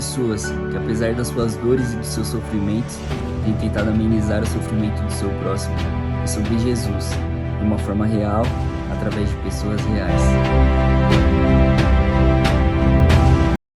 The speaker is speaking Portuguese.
pessoas que, apesar das suas dores e dos seus sofrimentos, têm tentado amenizar o sofrimento do seu próximo. É sobre Jesus, de uma forma real, através de pessoas reais.